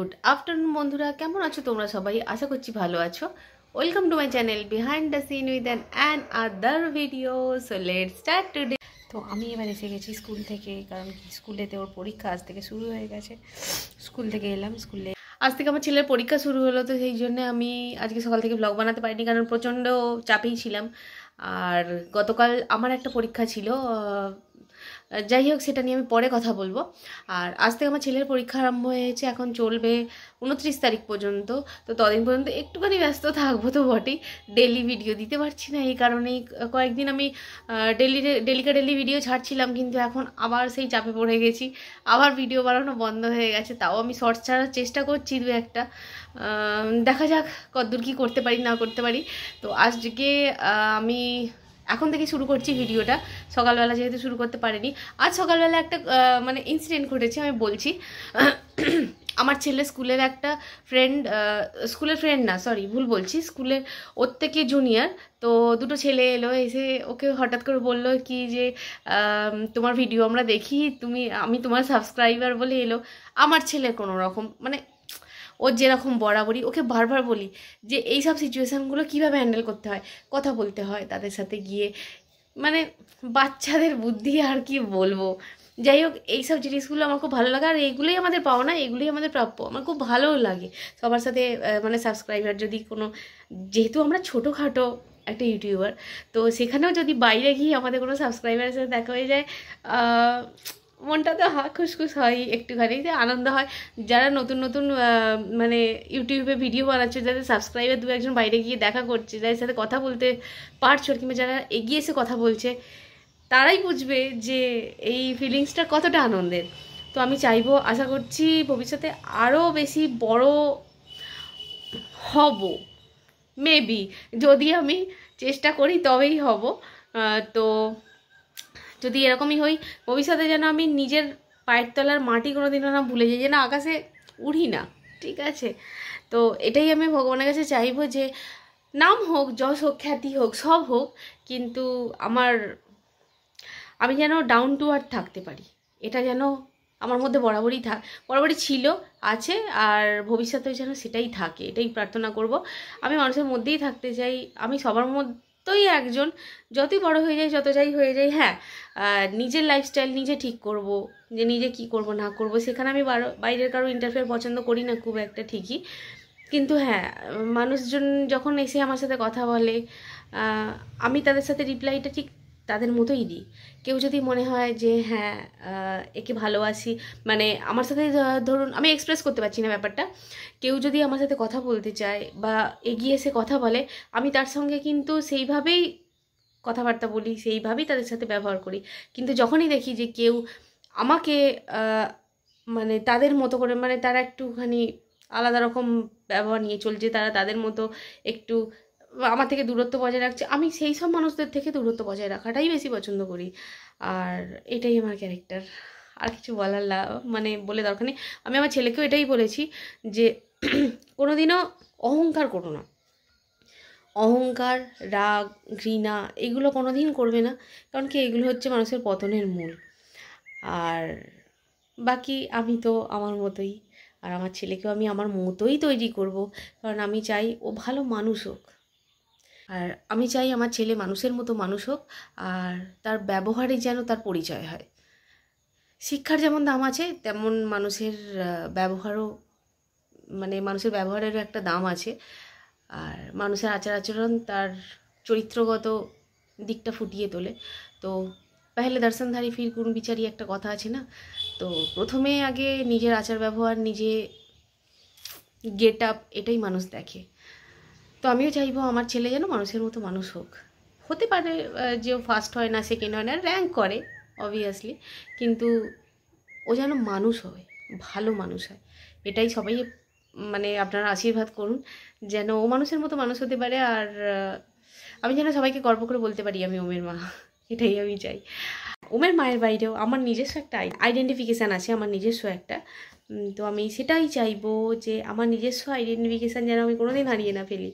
Good afternoon বন্ধুরা, কেমন আছো তোমরা সবাই? আশা করছি ভালো আছো। Welcome to my channel behind the scene with another video. So let's start today. তো আমি এবার এসে গেছি স্কুল থেকে, কারণ কি স্কুলেতে ওর পরীক্ষা আজ থেকে শুরু হয়ে গেছে। স্কুল থেকে এলাম, স্কুলে আজ থেকে আমার ছেলের পরীক্ষা শুরু হলো, তো সেই জন্য আমি আজকে সকাল থেকে ব্লগ বানাতে পারিনি, কারণ প্রচণ্ড চাপেই ছিলাম। আর গতকাল আমার একটা পরীক্ষা ছিল, যাই হোক সেটা নিয়ে আমি পরে কথা বলবো। আর আজ থেকে আমার ছেলের পরীক্ষা আরম্ভ হয়েছে, এখন চলবে 29 তারিখ পর্যন্ত। তো ততদিন পর্যন্ত একটুখানি ব্যস্ত থাকবো তো বটেই। ডেলি ভিডিও দিতে পারছি না, এই কারণেই কয়েকদিন আমি ডেলি ভিডিও ছাড়ছিলাম, কিন্তু এখন আবার সেই চাপে পড়ে গেছি, আবার ভিডিও বানানো বন্ধ হয়ে গেছে। তাও আমি শর্টস ছাড়ার চেষ্টা করছি দু একটা, দেখা যাক কতদূর কী করতে পারি না করতে পারি। তো আজকে আমি এখন থেকে শুরু করছি ভিডিওটা, সকালবেলা যেহেতু শুরু করতে পারিনি। আজ সকালবেলা একটা মানে ইনসিডেন্ট ঘটেছে, আমি বলছি। আমার ছেলে স্কুলের একটা ফ্রেন্ড, স্কুলের ফ্রেন্ড না, সরি ভুল বলছি, স্কুলের ওর থেকে জুনিয়র। তো দুটো ছেলে এলো, এসে ওকে হঠাৎ করে বললো কি যে তোমার ভিডিও আমরা দেখি, আমি তোমার সাবস্ক্রাইবার বলে এলো। আমার ছেলে কোনো রকম, মানে ওর যেরকম বরাবরই ওকে বারবার বলি যে এইসব সিচুয়েশানগুলো কীভাবে হ্যান্ডেল করতে হয়, কথা বলতে হয় তাদের সাথে গিয়ে, মানে বাচ্চাদের বুদ্ধি আর কি বলবো। যাই হোক, এইসব জিনিসগুলো আমার খুব ভালো লাগে, আর এইগুলোই আমাদের পাওনা, এগুলোই আমাদের প্রাপ্য। আমার খুব ভালোও লাগে সবার সাথে, মানে সাবস্ক্রাইবার যদি কোনো, যেহেতু আমরা ছোটোখাটো একটা ইউটিউবার, তো সেখানেও যদি বাইরে গিয়ে আমাদের কোনো সাবস্ক্রাইবারের সাথে দেখা হয়ে যায়, মনটা তো খুশখুশ হয়, একটুখানি যে আনন্দ হয়। যারা নতুন নতুন মানে ইউটিউবে ভিডিও বানাচ্ছে, যাদের সাবস্ক্রাইবার দু একজন বাইরে গিয়ে দেখা করছে, যাদের সাথে কথা বলতে পারছো, কিংবা যারা এগিয়ে এসে কথা বলছে, তারাই বুঝবে যে এই ফিলিংসটা কতটা আনন্দের। তো আমি চাইবো, আশা করছি ভবিষ্যতে আরও বেশি বড় হব, মেবি যদি আমি চেষ্টা করি তবেই হব। তো যদি এরকমই হই ভবিষ্যতে, যেন আমি নিজের পায়ের তলার মাটি কোনো দিনও না ভুলে যাই, যেন আকাশে উড়ি না, ঠিক আছে? তো এটাই আমি ভগবানের কাছে চাইবো, যে নাম হোক, যশ হোক, খ্যাতি হোক, সব হোক, কিন্তু আমি যেন ডাউন টু আর্থ থাকতে পারি, এটা যেন আমার মধ্যে বরাবরই ছিল, আছে, আর ভবিষ্যতেও যেন সেটাই থাকে, এটাই প্রার্থনা করব। আমি মানুষের মধ্যেই থাকতে চাই, আমি সবার মধ্যেই একজন, যতই বড় হয়ে যায়, যত যাই হয়ে যায়। হ্যাঁ, নিজের লাইফস্টাইল নিজে ঠিক করব, যে নিজে কি করব না করব, সেখানে আমি বাইরের কারো ইন্টারফেয়ার পছন্দ করি না খুব একটা, ঠিকই। কিন্তু হ্যাঁ, মানুষজন যখন এসে আমার সাথে কথা বলে, আমি তাদের সাথে রিপ্লাইটা ঠিক তাদের মতোই দিই। কেউ যদি মনে হয় যে হ্যাঁ একে ভালোবাসি, মানে আমার সাথে ধরুন আমি এক্সপ্রেস করতে পারছি না ব্যাপারটা, কেউ যদি আমার সাথে কথা বলতে চায় বা এগিয়ে এসে কথা বলে, আমি তার সঙ্গে কিন্তু সেইভাবেই কথাবার্তা বলি, সেইভাবেই তাদের সাথে ব্যবহার করি। কিন্তু যখনই দেখি যে কেউ আমাকে মানে তাদের মতো করে, মানে তারা একটুখানি আলাদা রকম ব্যবহার নিয়ে চলছে, তারা তাদের মতো একটু আমার থেকে দূরত্ব বজায় রাখছে, আমি সেই সব মানুষদের থেকে দূরত্ব বজায় রাখাটাই বেশি পছন্দ করি। আর এটাই আমার ক্যারেক্টার, আর কিছু বলার মানে বলে দরকার নেই। আমি আমার ছেলেকেও এটাই বলেছি যে কোনোদিনও অহংকার করো না, অহংকার, রাগ, ঘৃণা এগুলো কোনো দিন করবে না, কারণ কি এগুলো হচ্ছে মানুষের পতনের মূল। আর বাকি আমি তো আমার মতোই, আর আমার ছেলেকেও আমি আমার মতোই তৈরি করব, কারণ আমি চাই ও ভালো মানুষ হোক, আর আমি চাই আমার ছেলে মানুষের মতো মানুষ হোক, আর তার ব্যবহারে যেন তার পরিচয় হয়। শিক্ষার যেমন দাম আছে, তেমন মানুষের ব্যবহারও, মানে মানুষের ব্যবহারেরও একটা দাম আছে। আর মানুষের আচার আচরণ তার চরিত্রগত দিকটা ফুটিয়ে তোলে। তো পহলে দর্শনধারী ফির গুণ বিচারি একটা কথা আছে না, তো প্রথমে আগে নিজের আচার ব্যবহার, নিজে গেট আপ, এটাই মানুষ দেখে। তো আমিও চাইবো আমার ছেলে যেন মানুষের মতো মানুষ হোক। হতে পারে যে ও ফার্স্ট হয় না, সেকেন্ড হয় না, র্যাঙ্ক করে অবভিয়াসলি, কিন্তু ও যেন মানুষ হয়, ভালো মানুষ হয়, এটাই সবাই মানে আপনারা আশীর্বাদ করুন, যেন ও মানুষের মতো মানুষ হতে পারে। আর আমি যেন সবাইকে গর্ব করে বলতে পারি আমি ওমের মা, এটাই আমি চাই। ওমের মায়ের বাইরেও আমার নিজস্ব একটা আইডেন্টিফিকেশান আছে, আমার নিজস্ব একটা, তো আমি সেটাই চাইবো যে আমার নিজস্ব আইডেন্টিফিকেশান যেন আমি কোনোদিন হারিয়ে না ফেলি।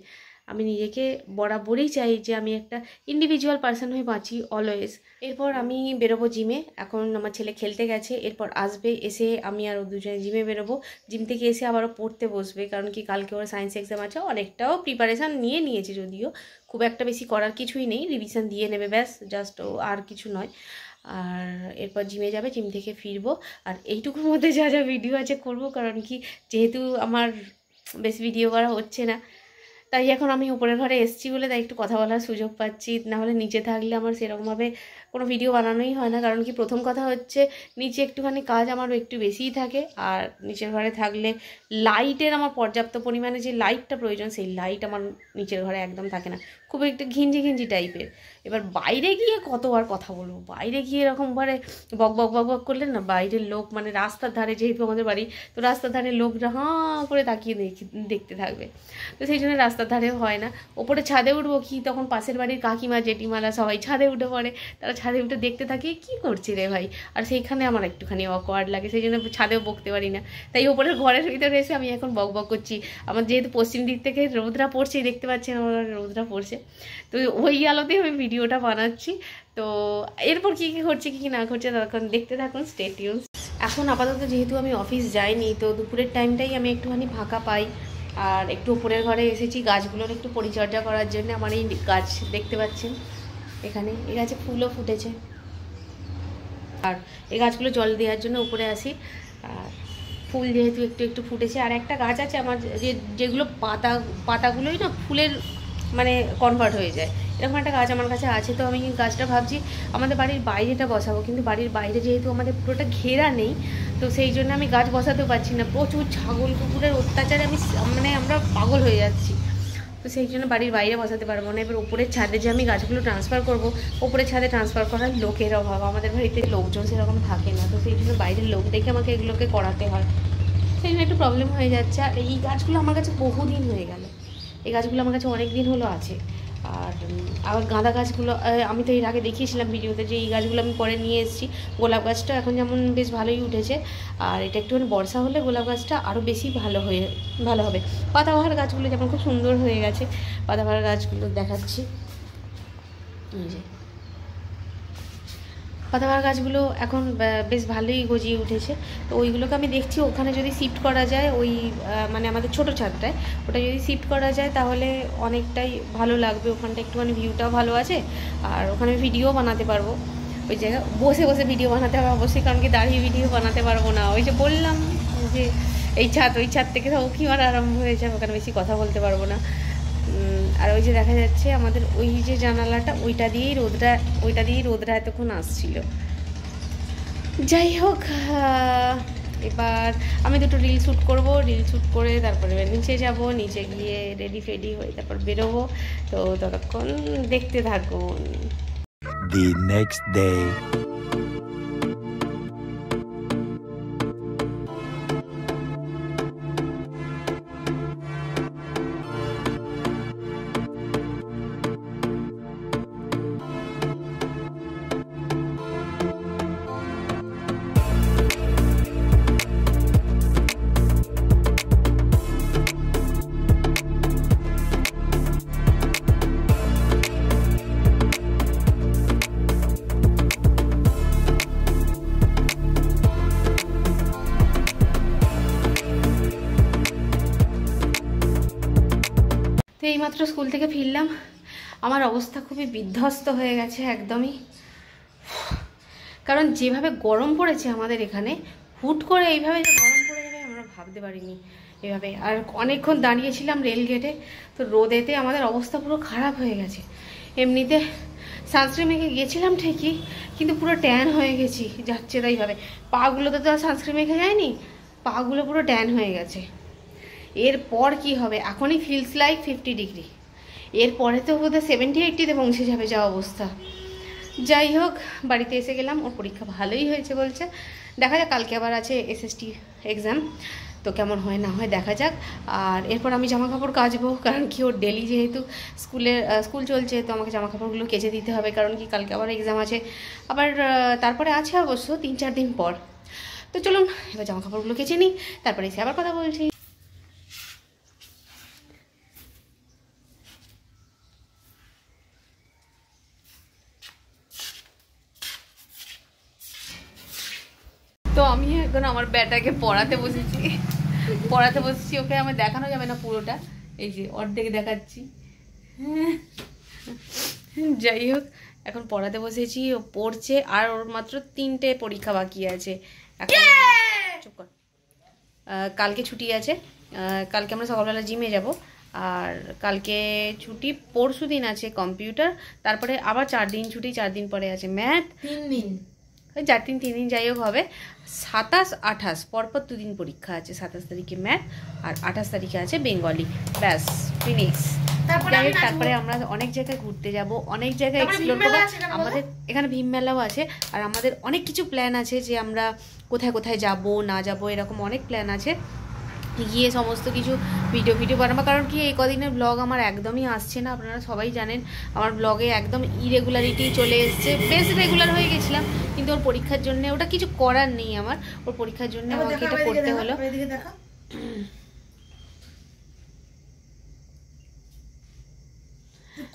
আমি নিজেকে বরাবরই চাই যে আমি একটা ইন্ডিভিজুয়াল পার্সন হয়ে বাঁচি অলওয়েজ। এরপর আমি বেরোবো জিমে। এখন আমার ছেলে খেলতে গেছে, এরপর আসবে, এসে আমি আর ও দুজনে জিমে বেরোবো। জিম থেকে এসে আবারও পড়তে বসবে, কারণ কি কালকে ওর সায়েন্স এক্সাম আছে। অনেকটাও প্রিপারেশান নিয়েছে, যদিও খুব একটা বেশি করার কিছুই নেই, রিভিশন দিয়ে নেবে ব্যাস, জাস্ট ও আর কিছু নয়। আর এরপর জিমে যাবে, জিম থেকে ফিরবো। আর এইটুকুর মধ্যে যা যা ভিডিও আছে করবো, কারণ কি যেহেতু আমার বেশি ভিডিও করা হচ্ছে না, তাই এখন আমি উপরের ঘরে এসেছি বলে তাই একটু কথা বলার সুযোগ পাচ্ছি। নাহলে নিচে থাকলে আমার সেরকমভাবে কোনো ভিডিও বানানোই হয় না, কারণ কি প্রথম কথা হচ্ছে নিচে একটুখানি কাজ আমার একটু বেশিই থাকে। আর নিচের ঘরে থাকলে লাইটের আমার পর্যাপ্ত পরিমাণে যে লাইটটা প্রয়োজন, সেই লাইট আমার নিচের ঘরে একদম থাকে না, খুব একটু ঘিঞ্জি টাইপের। এবার বাইরে গিয়ে কতবার কথা বলবো, বাইরে গিয়ে এরকমভাবে বক বক বক বক করলেন না, বাইরের লোক মানে রাস্তার ধারে যেহেতু আমাদের বাড়ি, তো রাস্তার ধারে লোকরা হাঁ করে তাকিয়ে দেখতে থাকবে, তো সেই জন্য রাস্তার ধারেও হয় না। ওপরে ছাদে উঠবো কি, তখন পাশের বাড়ির কাকিমা জেঠিমারা সবাই ছাদে উঠে পড়ে, তারা ছাদে উঠে দেখতে থাকে কি করছে রে ভাই, আর সেইখানে আমার একটুখানি অকওয়ার্ড লাগে, সেই জন্য ছাদেও বকতে পারি না। তাই ওপরের ঘরের ভিতরে এসে আমি এখন বক বক করছি। আমার যেহেতু পশ্চিম দিক থেকে রোদরা পড়ছেই, দেখতে পাচ্ছেন আমার রোদরা পড়ছে, তো ওই আলোতেই আমি ভিডিওটা বানাচ্ছি। তো এরপর কী কী ঘটছে কী কী না ঘটছে তখন দেখতে থাকুন, স্টে টিউন। এখন আপাতত যেহেতু আমি অফিস যাইনি, তো দুপুরের টাইমটাই আমি একটুখানি ফাঁকা পাই। আর একটু উপরের ঘরে এসেছি গাছগুলোর একটু পরিচর্যা করার জন্য। আমার এই গাছ দেখতে পাচ্ছেন, এখানে এই গাছে ফুলও ফুটেছে, আর এই গাছগুলো জল দেওয়ার জন্য উপরে আসি। আর ফুল যেহেতু একটু একটু ফুটেছে, আর একটা গাছ আছে আমার যেগুলো পাতাগুলোই না ফুলের মানে কনভার্ট হয়ে যায়, এরকম একটা গাছ আমার কাছে আছে। তো আমি গাছটা ভাবছি আমাদের বাড়ির বাইরেটা বসাবো, কিন্তু বাড়ির বাইরে যেহেতু আমাদের পুরোটা ঘেরা নেই, তো সেই জন্য আমি গাছ বসাতেও পারছি না। প্রচুর ছাগল কুকুরের অত্যাচারে আমরা পাগল হয়ে যাচ্ছি, তো সেই জন্য বাড়ির বাইরে বসাতে পারবো না। এবার উপরের ছাদে যে আমি গাছগুলো ট্রান্সফার করবো, উপরের ছাদে ট্রান্সফার করার লোকের অভাব, আমাদের বাড়িতে লোকজন সেরকম থাকে না, তো সেই জন্য বাইরের লোক দেখে আমাকে এগুলোকে করাতে হয়, সেই জন্য একটু প্রবলেম হয়ে যাচ্ছে। আর এই গাছগুলো আমার কাছে বহুদিন হয়ে গেল, এই গাছগুলো আমার কাছে অনেক দিন হলো আছে। আর আবার গাঁদা গাছগুলো আমি তো এর আগে দেখিয়েছিলাম ভিডিওতে যে এই গাছগুলো আমি পরে নিয়ে এসেছি। গোলাপ গাছটা এখন যেমন বেশ ভালোই উঠেছে, আর এটা একটুখানি বর্ষা হলে গোলাপ গাছটা আরও বেশি ভালো হবে। পাতাবাহার গাছগুলো যেমন খুব সুন্দর হয়ে গেছে, পাতাবাহার গাছগুলো দেখাচ্ছি, এই যে পাতাবাহার গাছগুলো এখন বেশ ভালোই গজিয়ে উঠেছে। তো ওইগুলোকে আমি দেখছি ওখানে যদি শিফট করা যায়, ওই মানে আমাদের ছোটো ছাদটায় ওটা যদি শিফট করা যায় তাহলে অনেকটাই ভালো লাগবে। ওখানটা একটুখানি ভিউটাও ভালো আছে, আর ওখানে ভিডিও বানাতে পারবো। ওই জায়গায় বসে বসে ভিডিও বানাতে হবে অবশ্যই, কারণ কি দাঁড়িয়ে ভিডিও বানাতে পারবো না। ওই যে বললাম যে এই ছাদ, ওই ছাদ থেকে উঁকি মারা আরম্ভ হয়েছে, ওখানে বেশি কথা বলতে পারবো না। আর ওই যে দেখা যাচ্ছে আমাদের ওই যে জানালাটা, ওইটা দিয়েই রোদরা এতক্ষণ আসছিল। যাই হোক, এবার আমি দুটো রিল শ্যুট করবো, রিল শ্যুট করে তারপরে নিচে যাব, নিচে গিয়ে রেডি ফেডি হয়ে তারপর বেরোবো। তো ততক্ষণ দেখতে থাকুন। The next day. তো এইমাত্র স্কুল থেকে ফিরলাম, আমার অবস্থা খুবই বিধ্বস্ত হয়ে গেছে একদমই, কারণ যেভাবে গরম পড়েছে আমাদের এখানে, হুট করে এইভাবে যে গরম পড়ে যাবে আমরা ভাবতে পারিনি এভাবে। আর অনেকক্ষণ দাঁড়িয়েছিলাম রেলগেটে, তো রোদেতে আমাদের অবস্থা পুরো খারাপ হয়ে গেছে। এমনিতে সানস্ক্রিন মেখে গেছিলাম ঠিকই, কিন্তু পুরো ট্যান হয়ে গেছি যাচ্ছে তাইভাবে। পাগুলোতে তো আর সানস্ক্রিন মেখে যায়নি, পাগুলো পুরো ট্যান হয়ে গেছে। এরপর কি হবে, এখনই ফিলস লাইক 50 ডিগ্রি, এরপরে তো বোধহয় 70-80-তে পৌঁছে যাবে যা অবস্থা। যাই হোক, বাড়িতে এসে গেলাম, ওর পরীক্ষা ভালোই হয়েছে বলছে, দেখা যাক। কালকে আবার আছে SST এক্সাম, তো কেমন হয় না হয় দেখা যাক। আর এরপর আমি জামা কাপড় কাচবো, কারণ কি ওর ডেলি যেহেতু স্কুল চলছে, তো আমাকে জামা কাপড়গুলো কেচে দিতে হবে, কারণ কি কালকে আবার এক্সাম আছে, আবার তারপরে আছে অবশ্য 3-4 দিন পর। তো চলুন এবার জামা কাপড়গুলো কেচে নিই, তারপরে এসে আবার কথা বলছি। তো আমি এখন আমার ব্যাটাকে পড়াতে বসেছি, ওকে আমার দেখানো যাবে না পুরোটা, এই যে অর্ধেক দেখাচ্ছি। যাই হোক, এখন পড়াতে বসেছি, ও পড়ছে, আর ওর মাত্র 3টে পরীক্ষা বাকি আছে। চুপ কর। কালকে ছুটি আছে, কালকে আমরা সকালবেলা জিমে যাব, আর কালকে ছুটি, পরশু দিন আছে কম্পিউটার, তারপরে আবার 4 দিন ছুটি, 4 দিন পরে আছে ম্যাথ, 3 দিন, 3 দিন যাই হোক হবে। 27, 28 পরপর 2 দিন পরীক্ষা আছে, 27 তারিখে ম্যাথ আর 28 তারিখে আছে বেঙ্গলি, ব্যাস ফিনিক্স। তারপরে আমরা অনেক জায়গায় ঘুরতে যাব, অনেক জায়গায় এক্সপ্লোর করব। আমাদের এখানে ভীম মেলাও আছে, আর আমাদের অনেক কিছু প্ল্যান আছে যে আমরা কোথায় কোথায় যাব না যাব, এরকম অনেক প্ল্যান আছে। গিয়ে সমস্ত কিছু ভিডিও বানাবো, কারণ কি এই কদিনের ব্লগ আমার একদমই আসছে না, আপনারা সবাই জানেন আমার ব্লগে একদম ইরেগুলারিটি চলে এসছে। বেশ রেগুলার হয়ে গেছিলাম, কিন্তু ওর পরীক্ষার জন্য ওটা কিছু করার নেই, আমার ওর পরীক্ষার জন্য আমাকে এটা করতে হলো।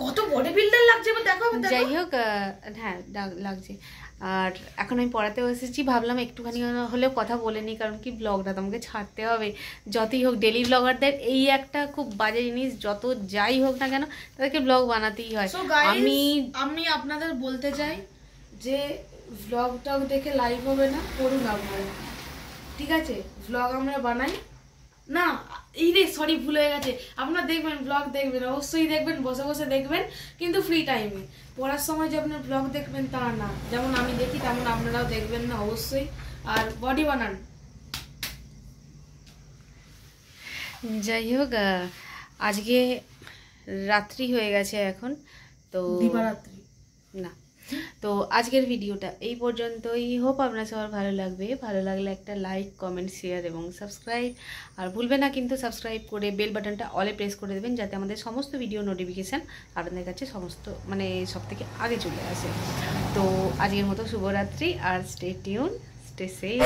কত বডি বিল্ডার লাগছে দেখো। যাই হোক, হ্যাঁ লাগছে। আর এখন আমি পড়াতে বসেছি, ভাবলাম একটুখানি হলেও কথা বলে নিই, কারণ কি ব্লগটা তো আমাকে ছাড়তে হবে। যতই হোক ডেলি ব্লগারদের এই একটা খুব বাজে জিনিস, যত যাই হোক না কেন তাদেরকে ব্লগ বানাতেই হয়। আমি আপনাদের বলতে চাই যে ব্লগ টগ দেখে লাইভ হবে না, করুন আপনারা, ঠিক আছে? ব্লগ আমরা বানাই না, এই রে সরি ভুল হয়ে গেছে। আপনারা দেখবেন, ব্লগ দেখবেন, অবশ্যই দেখবেন, বসে বসে দেখবেন, কিন্তু ফ্রি টাইমে। পড়ার সময় যে আপনার ব্লগ দেখবেন তা না, যেমন আমি দেখি তেমন আপনারাও দেখবেন না অবশ্যই। আর বডি বানান। যাই হোক, আজকে রাত্রি হয়ে গেছে এখন, তো দিবারাত্রি না, তো আজকের ভিডিওটা এই পর্যন্তই। হোপ আপনার সবার ভালো লাগবে। ভালো লাগলে একটা লাইক, কমেন্ট, শেয়ার এবং সাবস্ক্রাইব, আর ভুলবেন না কিন্তু সাবস্ক্রাইব করে বেল বাটনটা অলে প্রেস করে দেবেন, যাতে আমাদের সমস্ত ভিডিও নোটিফিকেশান আপনাদের কাছে সব থেকে আগে চলে আসে। তো আজকের মতো শুভরাত্রি, আর স্টে টিউন, স্টে সেফ।